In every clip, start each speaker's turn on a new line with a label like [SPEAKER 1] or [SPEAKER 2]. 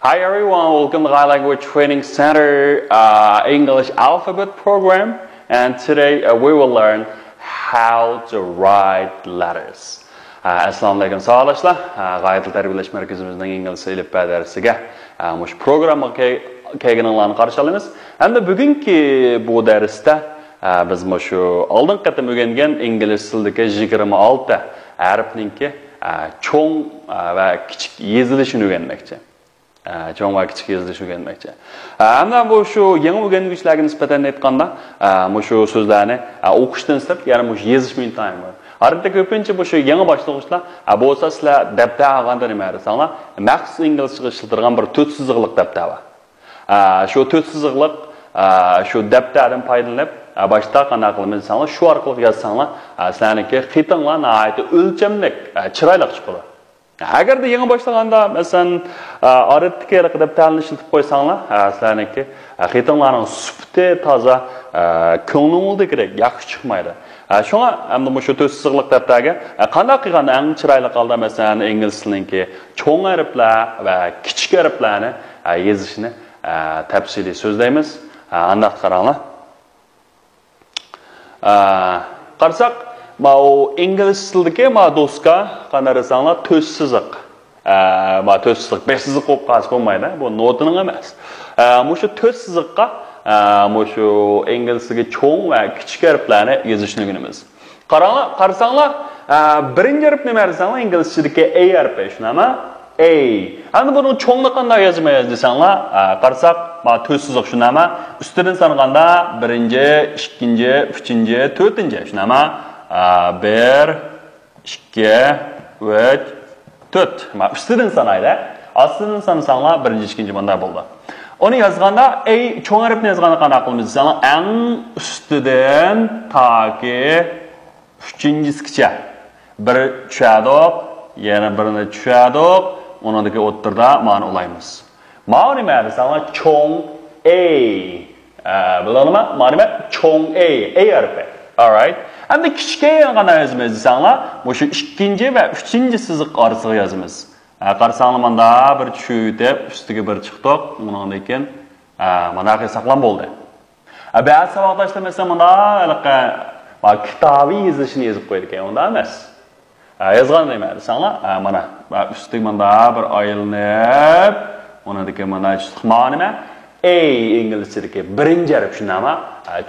[SPEAKER 1] Hi everyone, welcome to the Language Training Center English Alphabet Program, and today we will learn how to write letters. Assalamu alaikum sağolashlar. G'ayat tarbiyalash markazimizning ingliz tili darsiga mush programma kelganlarni qarshi olamiz. Hamda bugungi bu darsda biz shu oldin qatam o'rgangan ingliz tilidagi 26 harfninki cho'ng va kichik yezilishini o'rganmoqchi. Cho'ng va kichik yezilish o'rganmoqchi. Hamda bu shu yangi o'rganuvchilarga nisbatan aytganda, shu so'zlarni o'qishdan sirt, ya'ni shu yezish imtihoni bor. Arada ko'pincha bu shu yangi boshlang'ichlar, bo'lsa sizlar daftar olganda nima desanglar, maxsus inglizcha ishlatilgan bir 4 siziqlik daftar bor. Shu 4 siziqlik shu daftardan foydalanib, boshda qanday qilamiz desanglar, shu orqali yozsanglar, sizlarniki xitinglar nihoyatda o'lchamlik, chiroyli chiqadi. Agarda yangi boshlaganda, masalan, odatdagi daftarni ishlatib qo'ysanglar, sizlarniki xitinglarning sifati toza, ko'ngilingizga yaxshi chiqmaydi. Shunga hamda shu 4 siziqlik daftarga qanday qilganda eng chiroyli holda masalan ingliz tiliniki cho'ng harflar va kichik harflarni yozishni tafsiliy so'zlaymiz. Aniq qaranglar. Qarasak, bu ingliz tilidagi do'stga qanday desanglar 4 siziq. 4 siziq, 5 siziq bo'lib qolsa bo'lmaydi. Bu notaning emas. Shu 4 siziqqa shu ingliz tilidagi cho'ng va kichik harflarni yozishni o'rganamiz. Qarasanglar, birinchi harf nima desanglar ingliz tilidagi A harfi, shunami? A. Endi buni cho'ngni qanday yozmaymiz desanglar, qarasak, 4 siziq shunami? Ustidan sanaganda 1-chi, 2-chi, 3-chi, 4-chi, shunami? 1, 2, 3, 4. Ustidan sanaydi. Astidan sanasanglar 1-chi, 2-chi bunday bo'ldi. Onu yazganda, cho'ng harfni yazganda qanday qilamiz desanglar, eng ustidan toki 3-chisigacha bir tushadiq, yana birini tushadiq, unidagi o'ttirda ma'no olaymiz. Ma'no nima desanglar, cho'ng A. Biladimi? Ma'no nima? Cho'ng A harfi. All right. Endi kichik A qanday yozamiz desanglar, shu 2-chi va 3-chi siziq orasiga yozamiz. Qarasanglar mana bir tushib, ustiga bir chiqdiq, undan keyin mana qay saqlan bo'ldi. Ba'zi vaqtlarda mesela mana kitobiy yozishni yozib qo'ydik, unda emas. Yozgan nima desanglar, mana ustiga mana bir aylanib, undan keyin mana chiqma nima? A inglizchadagi birinchi harf shunami?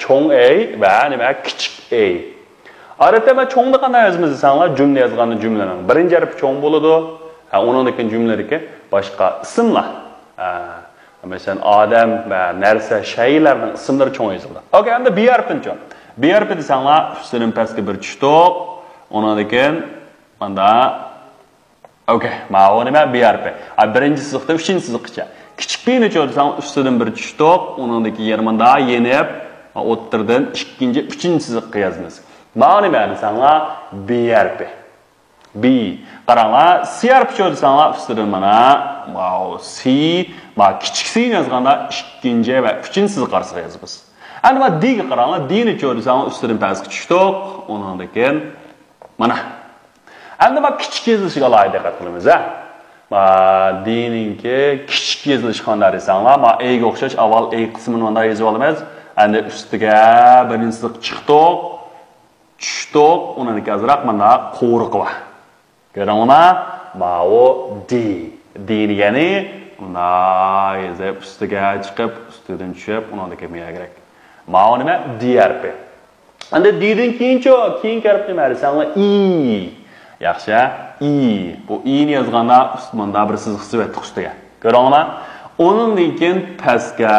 [SPEAKER 1] Cho'ng A va nima kichik A. Adətdə cho'ngni qanday yozamiz desanglar, jumla yozganda jumlaning birinchi harfi cho'ng bo'ladi. Ondan keyin jumladagi boshqa ismlar. Masalan, odam va narsa, shaylarning ismlari cho'ng yoziladi. Okay, endi B harfini cho'ng. B harfi desanglar, ustidan pastga bir tushdiq. Ondan keyin mana mana nima B harfi. Birinchi siziqdan 3-chi siziqgacha. Kichik B'ni cho'ng desanglar, ustidan bir tushdiq. Ondan keyin yermanda yenib, o'ttirdan 2-chi, 3-chi siziqqa yozamiz. Mana nima desanglar, B harfi. B. Qaranglar, C harfi cho'ng desanglar, ustidan mana C, kichik C yozganda 2-chi va 3-chi siziq orasiga yozamiz. Endi mana D ga qaranglar, D ni cho'ng desanglar, ustidan pastga tushdiq, undan keyin mana. Endi mana kichik yozilishiga alohida diqqat qilamiz, D ninki kichik yozilishi qanday desanglar, mana A ga o'xshash avval A qismini bunday yozib olamiz. Endi ustiga birinchi siziq chiqdiq, tushdiq, undan keyin azroq mana qo'riq bor. Görənglar, o D. D-ni yəni, bunday yazıb, üstüge çıxıb, üstüdən düşüb, ona da kemiyyə gerek. O nima? D harfi. Endi D-dən keyinki harf nima desanglar, I. Yaxşı, I. Bu I-ni yazğanda üstündə bir siziq sivətdik üstüge. Görənglar, onun keyin pəskə,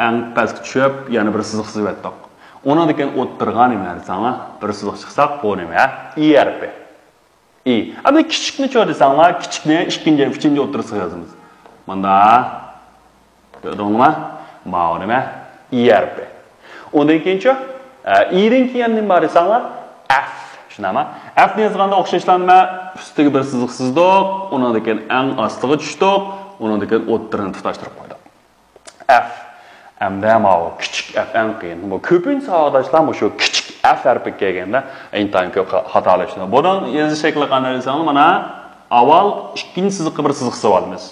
[SPEAKER 1] ən pəsk düşüb, yəni bir siziq sivətdik. Ona da keyin o'ttirgan nima desanglar, bir siziq çıxsaq, bu nima? I harfi. I. Endi kichikni cho'ng desanglar, kichikni 2-chi, 3-chi o'ttirisiga yozamiz. Mana ko'rdingizmi? Mana nima? I harfi. Undan keyinchi I-dan keyin nima desanglar, F. Shunami? F ni yozganda o'xshashlar nima? Ustiga bir siziq sizdik, undan keyin eng ostiga tushdik, undan keyin o'ttirini tutashtirib qo'ydik. F. Hamda mana kichik F eng qiyin. Bu ko'pincha savodashlar shu kichik F harfi kelganda intayin ko'p xatolaşadi. Bunun yozish shakli qanday desanglar, mana avval 2-chi siziqqa bir siziq solamiz.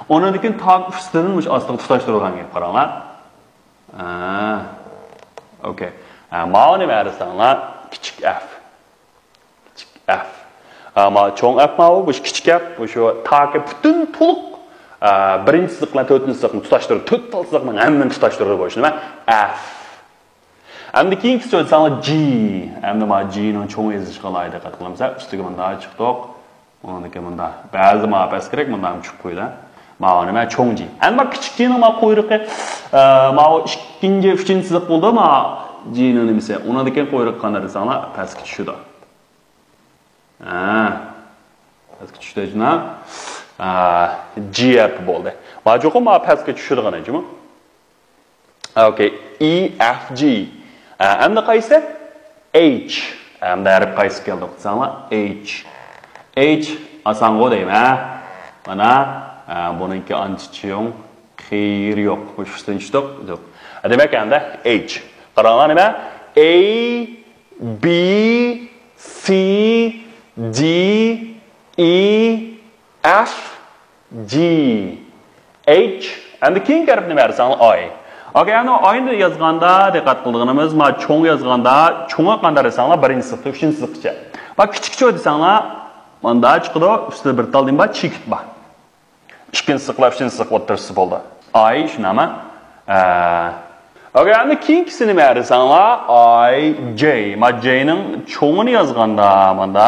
[SPEAKER 1] Ondan keyin tag üstünün mush ostiga tutashtirilgan gap qaranglar. Okay. Mana nima dersanglar? Kichik f. Kichik f. Ama cho'ng f ma bu kichik f, bu shu tagga butun to'liq birinchi siziq bilan to'rtinchi siziqni tutashtirib, to'rtta siziqning hammani tutashtirib qo'yish nima? F. Endi keyingi so'zsanglar G. Endi mana G ning cho'ng yozish qolaydi diqqat qilamiz. Ustiga bunday chiqdik. Undan keyin bunda ba'zi ma'bas kerak, bundan chiqib qo'ydi. Mana nima cho'ng G. Endi mana kichik G ning mana quyruqi mana ikkinchi, uchinchi siziq bo'ldi, mana G ning nimasi. Undan keyin quyruq qanday desanglar, pastga tushdi. Pastga tushdi jina. G harf bo'ldi. Mana jo'qim mana pastga tushirgan ejimi? Okay, E F G. Endi qaysi? H. Endi harf qaysi keldi desanglar? H. H asango deymi? Mana buningki ancha xeyir yo'q. Qo'shishdan chiqdik. Yo'q. Demak endi H. Qaranglar nima? A B C D E F G H. Endi keyingi harf nima desanglar? I. Okay, yani aynı yazganda dikkat qilganimiz, ma cho'ng yazganda, cho'ng'a qanday desanglar, birinchi sinfda, uchinchi sinfgacha. Va kichikcha desanglar, manda chiqdi, ustida bir tal deyman, chekit bor. Ikkinchi sinflar, uchinchi sinf o'rtasida bo'ldi. Ay, shunami? Okay, yani keyingisi nima desanglar, I J. Ma J ning cho'ng'ini yazganda, manda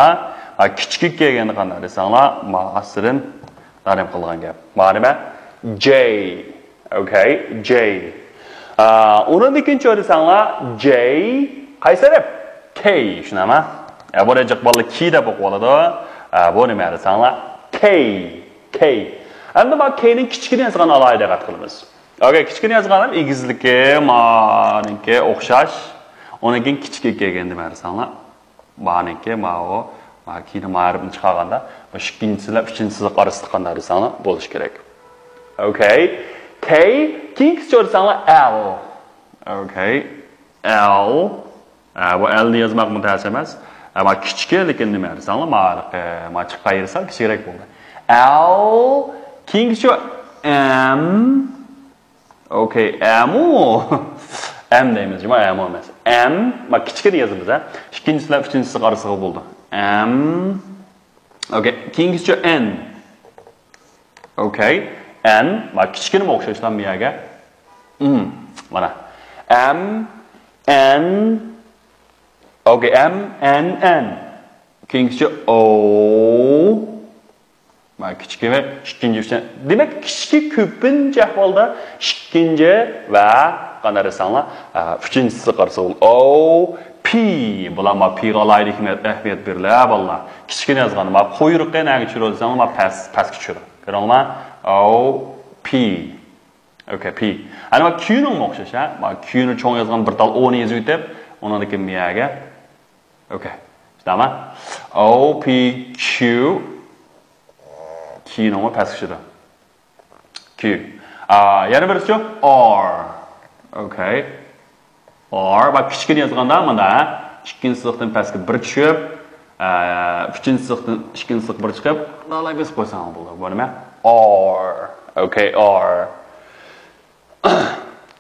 [SPEAKER 1] kichik kelganda qanday desanglar, ma asrin darim qilgan gap. Ma nima? J. Okay, J. Onun ikinci desanglar J qaysi harf? K shunami? Bu rejik bola K deb o'qiladi. Bu nima desanglar? K. Endi bu K ning kichigini yozgan alohida diqqat qilamiz. Okay, kichigini yozganim egizligi, meniki o'xshash. Undan keyin kichik kelgan nima desanglar? Meniki ma'o, makina ma'rifni chiqarganda, bu ikkinchisilar, uchinchisi orasida qanday desanglar bo'lish kerak. Okay. K, keyingi so'rasanglar L. Okay. L. Bu L ni yozmak muntazam emas. Ama kichik lekin nima desanglar, ma chiqib qayersa kichikroq bo'ldi. L, keyingi shu M. Okay, M. M deymiz, M emas. M, ma kichikni yozamiz, ha. Ikkinchisilar, uchinchisi orasida bo'ldi. M. Okay, keyingi shu N. Okay. N, ma kichikni o'xshashdan miyaga. Mana. M, N. Okay, M, N. Keyingisi O. Ma kichik va ikkinchi. Demak, kichik ko'pincha ahvolda ikkinchi va qanday desanglar, uchinchisi qarsa O, P. Bular ma P ga alohida ahamiyat beriladi, bolalar. Kichikni yozganda ma quyruqqa nega tushiradi desanglar, ma pastga tushiradi. Ko'ringlar? O, P. Okay, P. Ana bak Q ning o'xshash, ha? Bak Q ni cho'ng yozgan bir tal O ni yozib o'tib, undan keyin miyaga. Okay. Tamam. O, P, Q. Q ning pastga tushadi. Q. Yana birisi R. Okay. R. Bak kichikni yozganda mana ikkinchi sinfdan pastga bir tushib, uchinchi sinfdan ikkinchi sinf bir chiqib, nolay biz qo'ysam bo'ladi. Bu nima? R. Okay, R.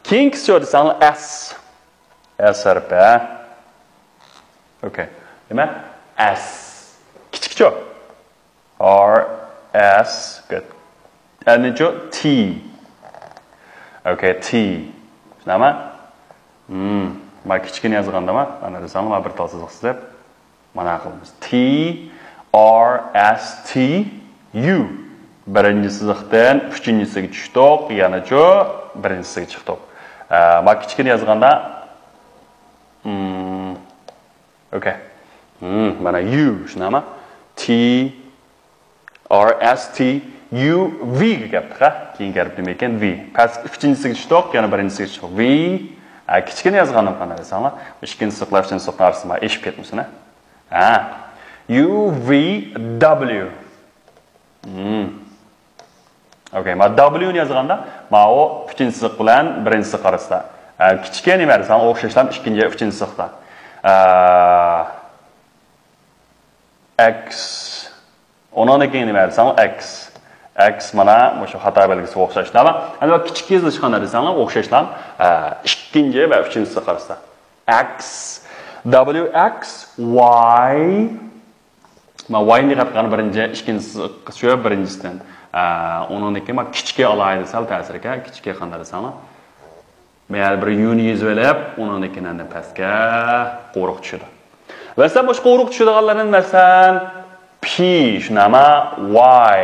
[SPEAKER 1] Keyingi so'zsanglar S. S harfi. Okay. Nima? S. Kichikcha. R, S. Good. And T. Okay, T. Nima? Ma kichikni yozgandami? Mana desanglar, bir tal siziq deb mana qilamiz. T, R, S, T, U. Birinchi siziqdan uchinchisiga tushdik, yana shu birinchisiga chiqdik. Ma kichikni yozganda okay. Mana U shunami? T R S T U V ga gapdi, ha? Keyin gap nima ekan? V. Past uchinchisiga tushdik, yana birinchisiga chiqdik. V. Kichikni yozgandim qanday desanglar, ikkinchi siziqlar uchinchi siziqlar orasida eshib ketmisin, ha? U V W. Okay, ma W ni yozganda, ma o uchinchi siziq bilan birinchi siziq orasida. Kichikka nima desam, o'xshashlar ikkinchi, uchinchi siziqda. X. Ondan keyin nima desam, X. X mana şu xato belgisi o'xshashlar. Endi bak kichik yozish qanday desanglar, o'xshashlar. Ikkinchi va uchinchisi qarasa. X W X Y ma Y ni qatqan birinchi, ikkinchisi shu birinchisidan. O'ningki ma kichikka alaydi sal ta'sirga, kichikka qanday desanglar. Meğer bir yuni yüzvelep, onun ekinden pastga qo'ruq tushadi. Va sen boshqa qo'ruq tushadiganlarni bilmasan, P, shunama Y,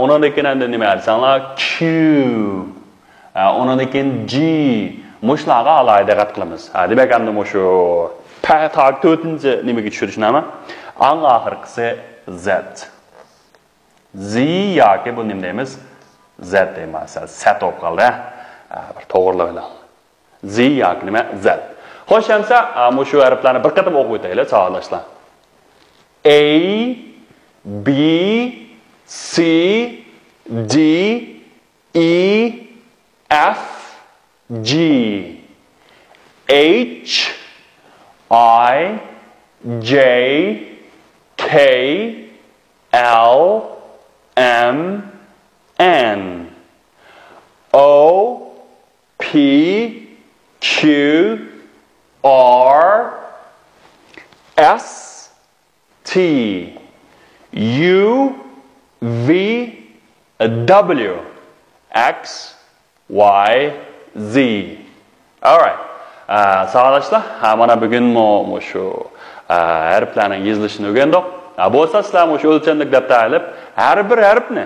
[SPEAKER 1] onun ekinden nima desanglar Q, onun ekin G, mushlarga alayda diqqat qilamiz. Demak, endi mushu tag 4-chi nimaga tushadi shunama? Eng oxirgisi Z. Z yoki bu nima deymiz? Z deymiz. Sat bo'lib qoldi. Bir to'g'rilab oling. Z yoki nima? Z. Xo'sh, hamsa, mushu harflarni bir qatam o'qib o'taylik, savollashlar. A, B, C, D, E, F, G, H, I, J, K, L, M, N, O, P, Q, R, S, T, U, V, W, X, Y, Z. Alright. Sağlaşlar. Mana bugün mu şu harflarning yozilishini o'rgandik. Bo'lsa sizlar shu o'lchamlik daftar olib, har bir harfni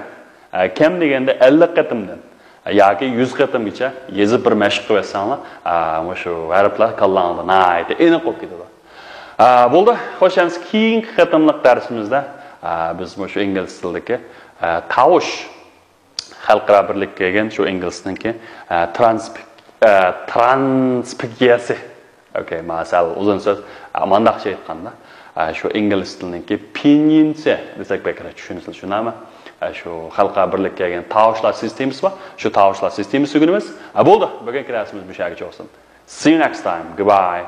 [SPEAKER 1] kam deganda 50 qatimdan yoki 100 qatimgacha yozib bir mashq qilsanglar, shu harflar kallangizda nihoyatda aniq bo'lib ketadi. Bo'ldi. Xo'sh, endi keyingi qatimliq darsimizda biz shu ingliz tilidagi tovush xalqaro birlikka kelgan shu ingliz tilidagi transpikiyasi. Okay, masal uzun so'z mandaqcha aytganda shu ingliz tilidagi pinyin-chi desak bekor tushunasiz shunami? Shu xalqaro birlikka kelgan tovushlar sistemasi bor. Shu tovushlar sistemasi o'rganamiz. Bo'ldi. Bugungi darsimiz bu yergacha bo'lsin. See you next time. Goodbye.